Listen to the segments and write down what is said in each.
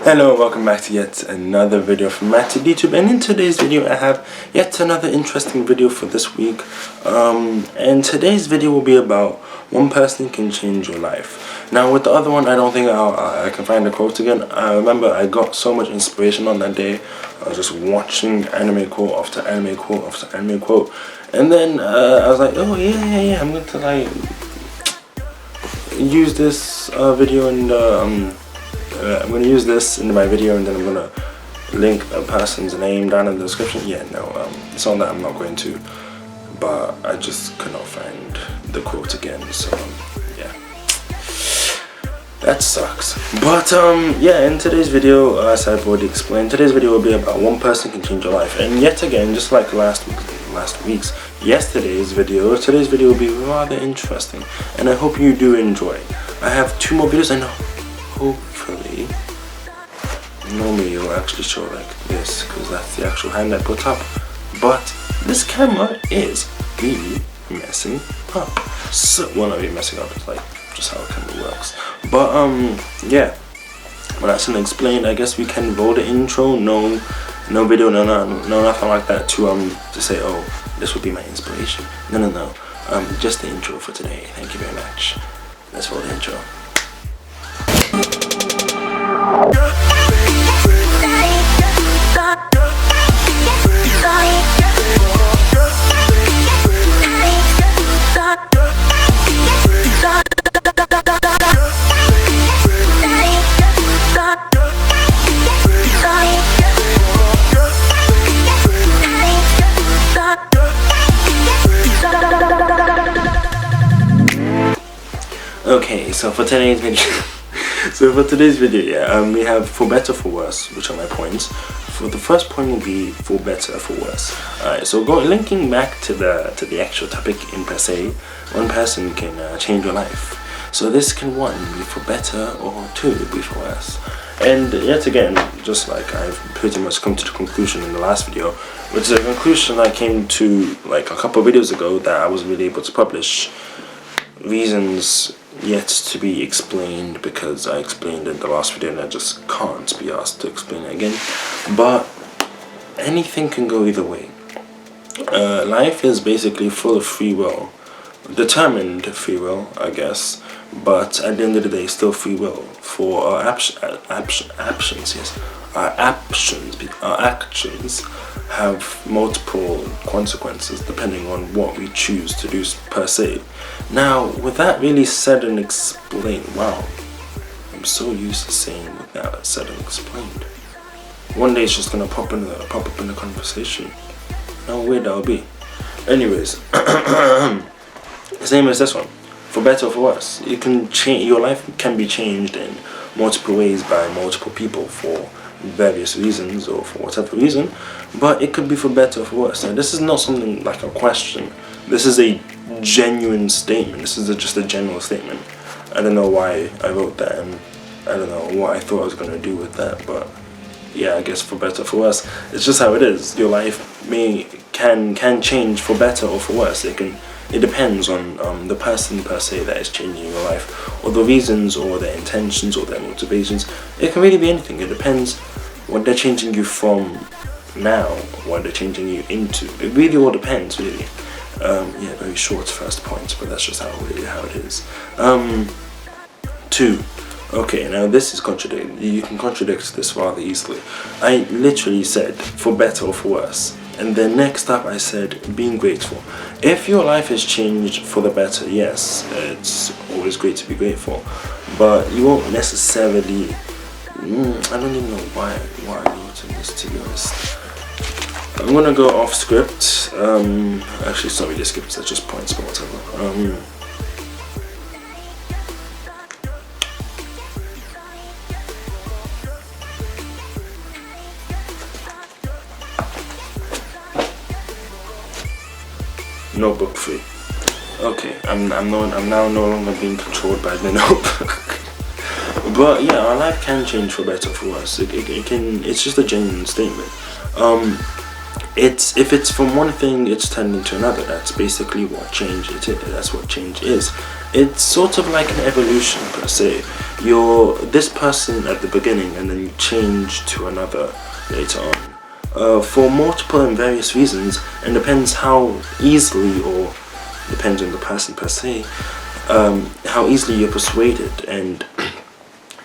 Hello, welcome back to yet another video from Mattydtube, and in today's video I have yet another interesting video for this week. And today's video will be about one person can change your life. Now with the other one, I don't think I can find the quote again. I remember I got so much inspiration on that day. I was just watching anime quote after anime quote after anime quote, and then I was like, oh yeah, I'm going to like use this video and I'm going to use this in my video, and then I'm going to link a person's name down in the description. Yeah, no, it's not that I'm not going to, but I just could not find the quote again, so yeah, that sucks. But yeah, in today's video, as I've already explained, today's video will be about one person can change your life. And yet again, just like yesterday's video, today's video will be rather interesting, and I hope you do enjoy. I have 2 more videos, and hopefully, normally it will actually show like this because that's the actual hand I put up, but this camera is really messing up. So, well, not really messing up, it's like just how a camera works. But yeah, when that's been explained, I guess we can roll the intro. No video, no nothing like that to say, oh, this would be my inspiration. No, just the intro for today. Thank you very much. Let's roll the intro. Okay, so for today's video, yeah, we have for better, for worse, which are my points. For the first point will be for better, for worse. Alright, so linking back to the actual topic in per se, one person can change your life. So this can, 1, be for better, or 2, be for worse. And yet again, just like I've pretty much come to the conclusion in the last video, which is a conclusion I came to like a couple of videos ago that I wasn't really able to publish. Reasons yet to be explained, because I explained in the last video and I just can't be asked to explain it again. But anything can go either way. Life is basically full of free will, determined free will, I guess, but at the end of the day, still free will for our actions. Yes, our actions have multiple consequences depending on what we choose to do per se. Now, with that really said and explained, wow, I'm so used to saying with that said and explained. One day it's just gonna pop up in the conversation. How weird that would be. Anyways, same as this one. For better or for worse, you can change. Your life can be changed in multiple ways by multiple people for various reasons or for whatever reason, but it could be for better or for worse. Now, this is not something like a question. This is a genuine statement. This is just a general statement. I don't know why I wrote that, and I don't know what I thought I was going to do with that, but yeah, I guess for better or for worse, it's just how it is. Your life can change for better or for worse. It depends on the person per se that is changing your life, or the reasons, or their intentions, or their motivations. It can really be anything. It depends what they're changing you from now, what they're changing you into. It really all depends, really. Yeah, very short first point, but that's just how it is. 2. Okay, now this is contradicting. You can contradict this rather easily. I literally said for better or for worse, and then next up I said being grateful. If your life has changed for the better, yes, it's always great to be grateful, but you won't necessarily. I don't even know why I wrote this, to be honest. I'm gonna go off script. Actually, it's not really scripts, that's just points, but whatever. Notebook free. Okay, I'm now no longer being controlled by the notebook. But yeah, our life can change for better or for worse. It can. It's just a genuine statement. If it's from one thing, it's turned into another. That's basically what change is. That's what change is. It's sort of like an evolution per se. you're this person at the beginning and then you change to another later on, for multiple and various reasons, and depends how easily, or depends on the person per se, how easily you're persuaded and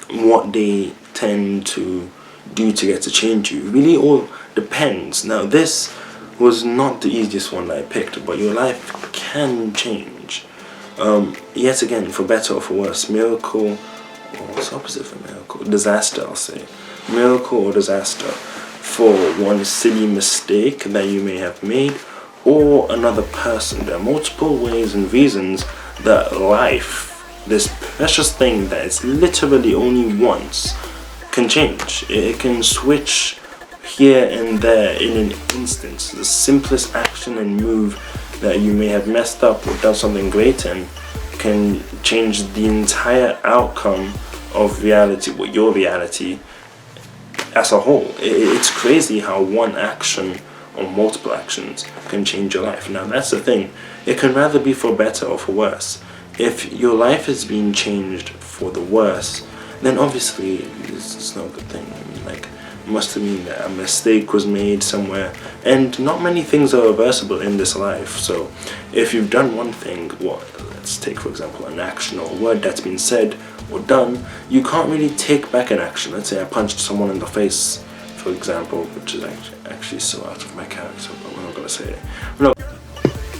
what they tend to do to get to change you. Really all depends. Now this was not the easiest one that I picked, but your life can change. Yet again, for better or for worse. Miracle, or what's the opposite for miracle? Disaster, I'll say. Miracle or disaster. For one silly mistake that you may have made, or another person. There are multiple ways and reasons that life, this precious thing that is literally only once, can change. It can switch here and there in an instant. The simplest action and move that you may have messed up or done something great in can change the entire outcome of reality, or your reality as a whole. It's crazy how one action or multiple actions can change your life. Now that's the thing, it can rather be for better or for worse. If your life is being changed for the worse, then obviously it's not a good thing. I mean, like, it must have mean that a mistake was made somewhere, and not many things are reversible in this life. So if you've done one thing, let's take for example an action or a word that's been said or done, you can't really take back an action. Let's say I punched someone in the face, for example, which is actually so out of my character, but we're not going to say it. No.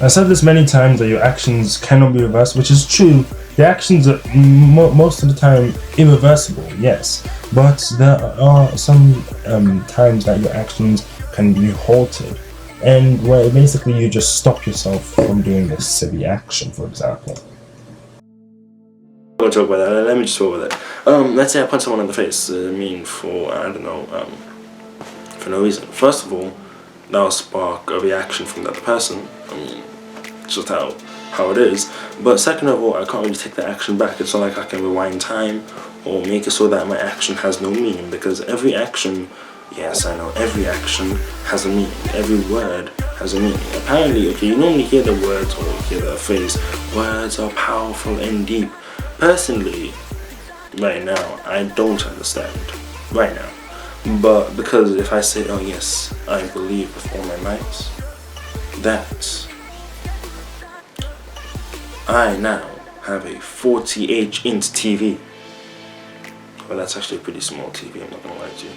I said this many times, that your actions cannot be reversed, which is true. The actions are most of the time irreversible, yes, but there are some times that your actions can be halted, and where basically you just stop yourself from doing this silly action, for example. I won't talk about that. Let me just go over that. Let's say I punch someone in the face. I mean, for I don't know, for no reason. First of all, that'll spark a reaction from the other person. I mean, it's just how it is. But second of all, I can't really take that action back. It's not like I can rewind time or make it so that my action has no meaning, because every action, yes I know, every action has a meaning. Every word has a meaning. Apparently, okay, you normally hear the words or hear the phrase, words are powerful and deep. Personally, right now, I don't understand. Right now. But because if I say, oh yes, I believe with all my might, that I now have a 48-inch TV. Well, that's actually a pretty small TV, I'm not gonna lie to you.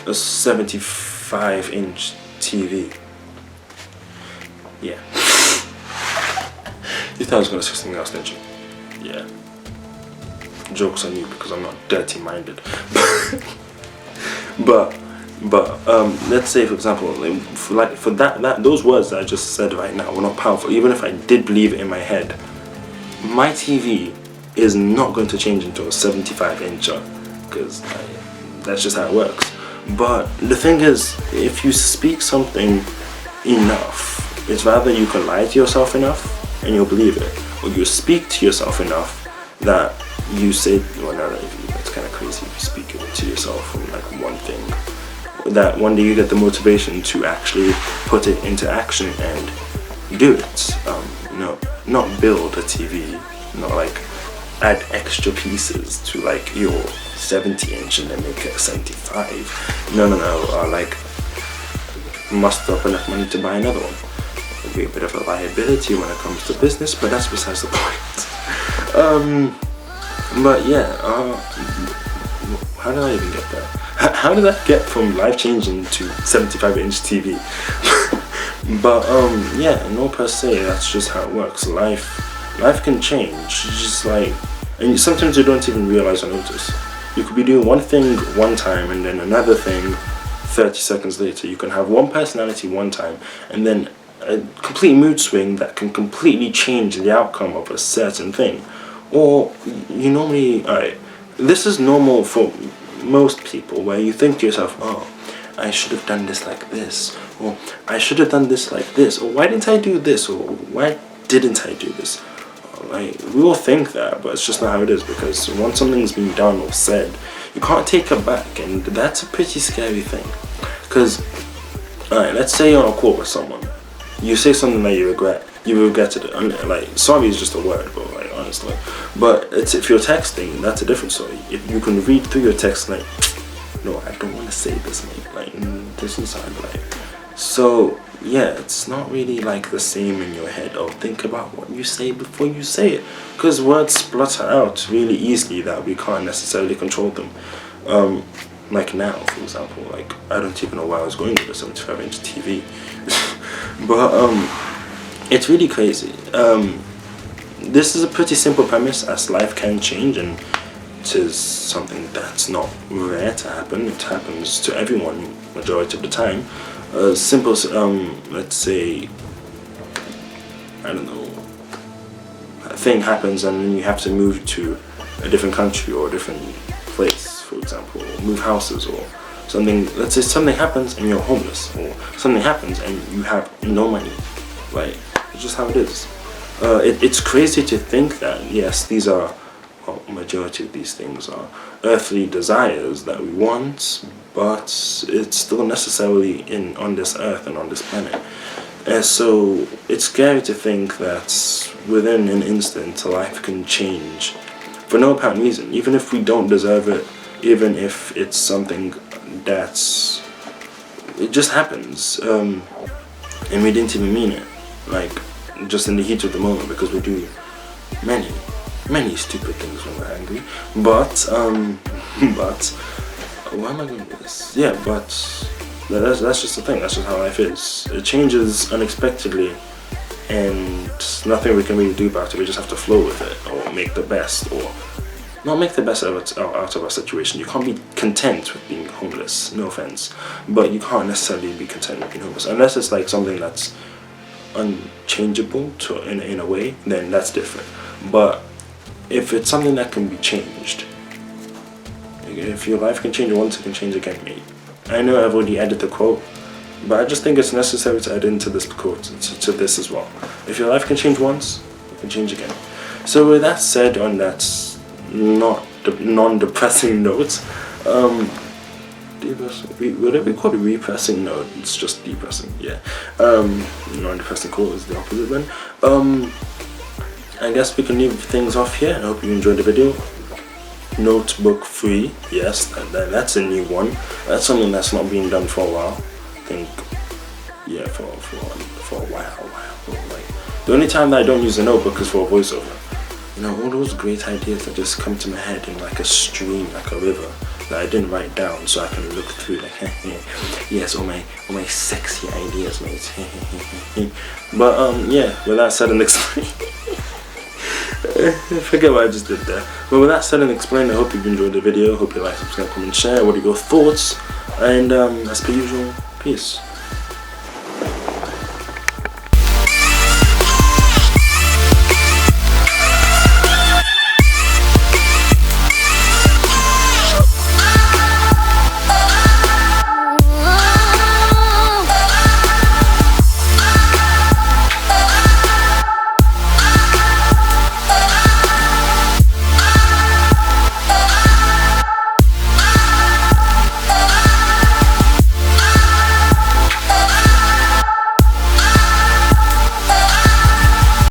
A 75-inch TV. Yeah. You thought I was gonna say something else, didn't you? Yeah. Jokes on you, because I'm not dirty-minded. But let's say for example, for that those words that I just said right now were not powerful. Even if I did believe it in my head, my TV is not going to change into a 75-incher, because that's just how it works. But the thing is, if you speak something enough, it's rather you can lie to yourself enough and you'll believe it, or you speak to yourself enough that you say, well, no, that's kind of crazy if you speak it to yourself from like one thing, that one day you get the motivation to actually put it into action and do it. Not build a TV, not like add extra pieces to like your 70-inch and then make it a 75. No, like muster up enough money to buy another one. It'll be a bit of a liability when it comes to business, but that's besides the point. But yeah, how did I even get there? How did I get from life-changing to 75-inch TV? But yeah, no per se, that's just how it works. Life can change. It's just like, and sometimes you don't even realize or notice. You could be doing one thing one time and then another thing 30 seconds later. You can have one personality one time and then a complete mood swing that can completely change the outcome of a certain thing. Or you normally, alright, this is normal for most people, where you think to yourself, oh, I should have done this like this, or I should have done this like this, or why didn't I do this, or why didn't I do this? Like, we all think that, but it's just not how it is, because once something's been done or said, you can't take it back, and that's a pretty scary thing. Because, alright, let's say you're on a call with someone, you say something that you regret, you regret it. Like, sorry is just a word, bro, like, honestly. But it's, if you're texting, that's a different story. If you can read through your text, like, no, I don't want to say this, mate. Like, this is sound like. So yeah, it's not really like the same in your head. Or think about what you say before you say it, because words splutter out really easily that we can't necessarily control them. Like now, for example, like I don't even know where I was going with the 75-inch TV, but it's really crazy. This is a pretty simple premise, as life can change, and it is something that's not rare to happen. It happens to everyone majority of the time. Simple, let's say, I don't know, a thing happens and then you have to move to a different country or a different place, for example, or move houses or something. Let's say something happens and you're homeless, or something happens and you have no money. Like, it's just how it is. It's crazy to think that, yes, these are, well, majority of these things are earthly desires that we want, but it's still necessarily on this earth and on this planet. And so it's scary to think that within an instant life can change for no apparent reason, even if we don't deserve it, even if it's something that's, it just happens, and we didn't even mean it, like just in the heat of the moment, because we do many stupid things when we're angry. But why am I going with this? Yeah, but that's just the thing. That's just how life is. It changes unexpectedly, and nothing we can really do about it. We just have to flow with it, or make the best, or not make the best out of our situation. You can't be content with being homeless. No offense, but you can't necessarily be content with being homeless unless it's like something that's unchangeable in a way. Then that's different. But if it's something that can be changed, if your life can change once, it can change again, mate. I know I've already added the quote, but I just think it's necessary to add into this quote, to this as well. If your life can change once, it can change again. So with that said, on that non-depressing note, would it be called a repressing? No, it's just depressing, yeah. Non-depressing quote is the opposite then. I guess we can leave things off here. I hope you enjoyed the video. Notebook free, yes, that's a new one. That's something that's not being done for a while. I think, yeah, for a while. Like, the only time that I don't use a notebook is for a voiceover. You know, all those great ideas that just come to my head in like a stream, like a river, that I didn't write down, so I can look through like, yes, all my sexy ideas, mate. But yeah, with that said and explained. Forget what I just did there. But with that said and explained, I hope you've enjoyed the video. Hope you like, subscribe, comment, share. What are your thoughts? And as per usual, peace.